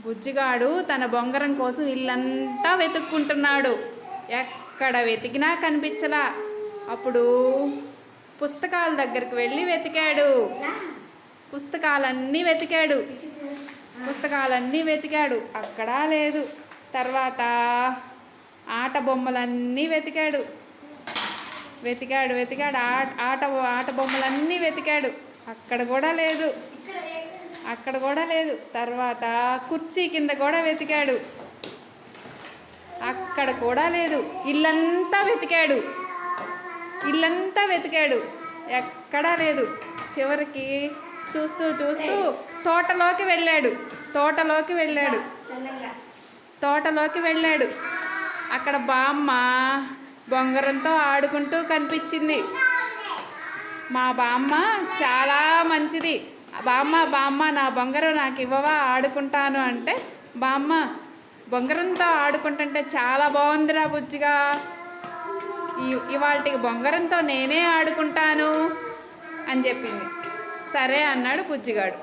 బుజ్జిగాడు తన బొంగరం కోసం ఇల్లంతా వెతుక్కుంటున్నాడు. ఎక్కడ వెతికినా కనిపించలా. అప్పుడు పుస్తకాల దగ్గరికి వెళ్ళి వెతికాడు. పుస్తకాలన్నీ వెతికాడు, అక్కడా లేదు. తర్వాత ఆట బొమ్మలన్నీ వెతికాడు. ఆట బొమ్మలన్నీ వెతికాడు, అక్కడ కూడా లేదు. తర్వాత కుర్చీ కింద కూడా వెతికాడు, అక్కడ కూడా లేదు. ఇల్లంతా వెతికాడు, ఎక్కడా లేదు. చివరికి చూస్తూ తోటలోకి వెళ్ళాడు. అక్కడ బామ్మ బొంగరంతో ఆడుకుంటూ కనిపించింది. మా బామ్మ చాలా మంచిది. బామ్మ నా బొంగరం నాకు ఇవ్వవా, ఆడుకుంటాను అంటే, బామ్మ బొంగరంతో ఆడుకుంటుంటే చాలా బాగుందిరా బుజ్జిగా, ఇవాళకి బొంగరంతో నేనే ఆడుకుంటాను అని చెప్పింది. సరే అన్నాడు బుజ్జిగాడు.